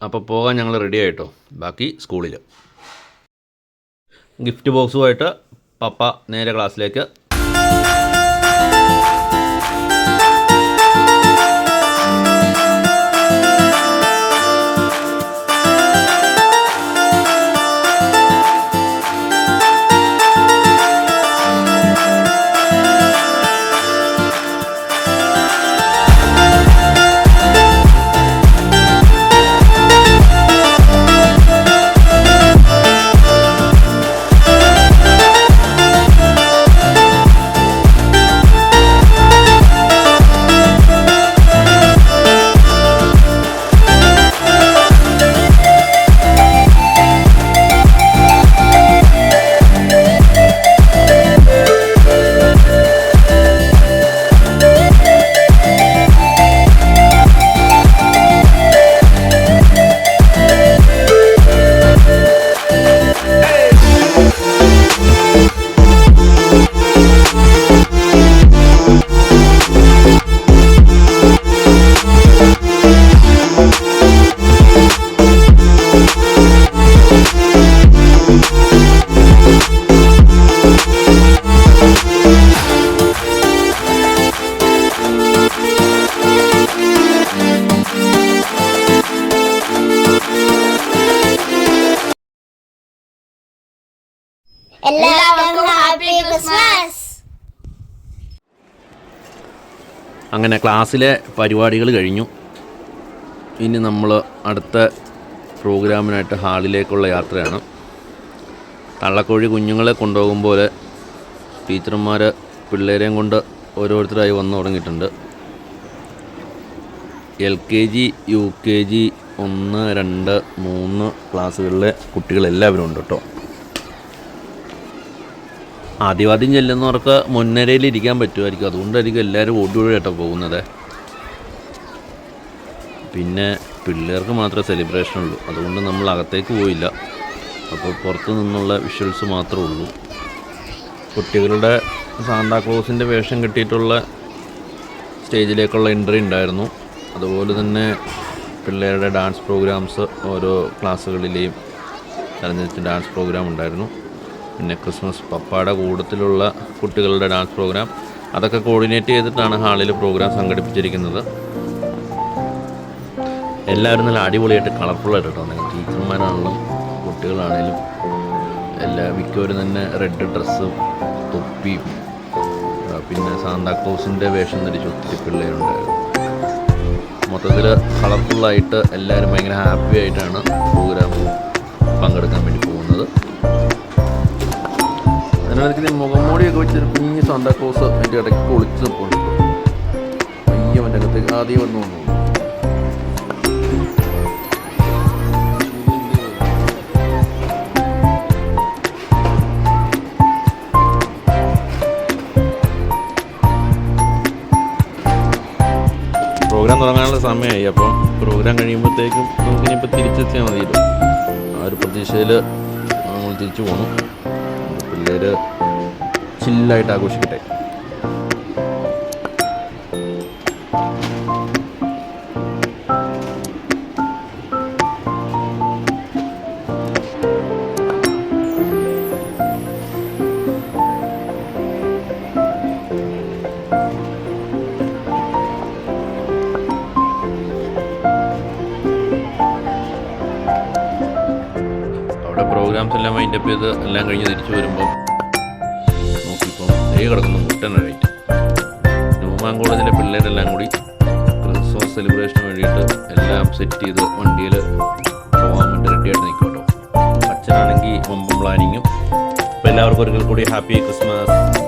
അപ്പോൾ പോകാൻ ഞങ്ങൾ റെഡി ആയിട്ടോ. ബാക്കി സ്കൂളിൽ ഗിഫ്റ്റ് ബോക്സുമായിട്ട് പപ്പ നേരെ ക്ലാസ്സിലേക്ക്. എല്ലാവർക്കും ഹാപ്പി ക്രിസ്മസ്. അങ്ങനെ ക്ലാസ്സിലെ പരിപാടികൾ കഴിഞ്ഞു. ഇനി നമ്മൾ അടുത്ത പ്രോഗ്രാമിനായിട്ട് ഹാളിലേക്കുള്ള യാത്രയാണ്. തള്ളക്കോഴി കുഞ്ഞുങ്ങളെ കൊണ്ടുപോകുമ്പോൾ ടീച്ചർമാർ പിള്ളേരെയും കൊണ്ട് ഓരോരുത്തരായി വന്നു തുടങ്ങിയിട്ടുണ്ട്. LKG UKG 1, 2, 3 ക്ലാസ്സുകളിലെ കുട്ടികളെല്ലാവരും ഉണ്ട് കേട്ടോ. ആദ്യം ചെല്ലുന്നവർക്ക് മുൻനിരയിൽ ഇരിക്കാൻ പറ്റുമായിരിക്കും, അതുകൊണ്ടായിരിക്കും എല്ലാവരും ഓടിയോടിയായിട്ടോ പോകുന്നത്. പിന്നെ പിള്ളേർക്ക് മാത്രമേ സെലിബ്രേഷൻ ഉള്ളൂ, അതുകൊണ്ട് നമ്മൾ അകത്തേക്ക് പോയില്ല. അപ്പോൾ പുറത്തു നിന്നുള്ള വിഷ്വൽസ് മാത്രമേ ഉള്ളൂ. കുട്ടികളുടെ സാന്താക്ലോസിൻ്റെ വേഷം കെട്ടിയിട്ടുള്ള സ്റ്റേജിലേക്കുള്ള എൻട്രി ഉണ്ടായിരുന്നു. അതുപോലെ തന്നെ പിള്ളേരുടെ ഡാൻസ് പ്രോഗ്രാംസ് ഓരോ ക്ലാസ്സുകളിലെയും തെരഞ്ഞെടുത്ത് ഡാൻസ് പ്രോഗ്രാം ഉണ്ടായിരുന്നു. പിന്നെ ക്രിസ്മസ് പപ്പയുടെ കൂട്ടത്തിലുള്ള കുട്ടികളുടെ ഡാൻസ് പ്രോഗ്രാം, അതൊക്കെ കോർഡിനേറ്റ് ചെയ്തിട്ടാണ് ഹാളിൽ പ്രോഗ്രാം സംഘടിപ്പിച്ചിരിക്കുന്നത്. എല്ലാവരും നല്ല അടിപൊളിയായിട്ട് കളർഫുള്ളായിട്ട് കേട്ടോ. ടീച്ചർമാരാണെങ്കിലും കുട്ടികളാണെങ്കിലും മിക്കവരും തന്നെ റെഡ് ഡ്രസ്സും തൊപ്പിയും പിന്നെ സാന്താക്ലോസിൻ്റെ വേഷം ധരിച്ച് ഒത്തിരി പിള്ളേരുണ്ടായിരുന്നു. മൊത്തത്തിൽ കളർഫുള്ളായിട്ട് എല്ലാവരും ഭയങ്കര ഹാപ്പി ആയിട്ടാണ് പ്രോഗ്രാം പങ്കെടുക്കാൻ വേണ്ടി പോകുന്നത്. അതിനിടയ്ക്ക് മുഖംമൂടിയൊക്കെ വെച്ചൊരു കുഞ്ഞ് സാന്താക്ലോസ് അതിൻ്റെ ഇടയ്ക്ക് ഒളിച്ച് നിൽപ്പുണ്ട്. പയ്യ അവൻ്റെ അകത്തേക്ക് ആദ്യം വന്നു തോന്നുന്നു. പ്രോഗ്രാം തുടങ്ങാനുള്ള സമയമായി. അപ്പം പ്രോഗ്രാം കഴിയുമ്പോഴത്തേക്കും നമുക്കിനിപ്പോൾ തിരിച്ചെത്തിയാൽ മതിയല്ലോ. ആ ഒരു പ്രതീക്ഷയിൽ നമ്മൾ തിരിച്ചു പോകണം. പിള്ളേർ ചില്ലായിട്ട് ആഘോഷിക്കട്ടെ. പ്രോഗ്രാംസ് എല്ലാം വൈൻഡപ്പ് ചെയ്ത് എല്ലാം കഴിഞ്ഞ് തിരിച്ചു വരുമ്പോൾ നോക്കിയപ്പോൾ കിടക്കുന്നു മുട്ടനായിട്ട്. ന്യൂമാൻ കോളേജിലെ പിള്ളേരെല്ലാം കൂടി ക്രിസ്മസ് സെലിബ്രേഷന് വേണ്ടിയിട്ട് എല്ലാം സെറ്റ് ചെയ്ത് വണ്ടിയിൽ പോകാൻ വേണ്ടി റെഡിയായിട്ട് നിൽക്കും കേട്ടോ. അച്ഛനാണെങ്കിൽ മുമ്പും പ്ലാനിങ്ങും. അപ്പോൾ എല്ലാവർക്കും ഒരിക്കൽ കൂടി ഹാപ്പി ക്രിസ്മസ്.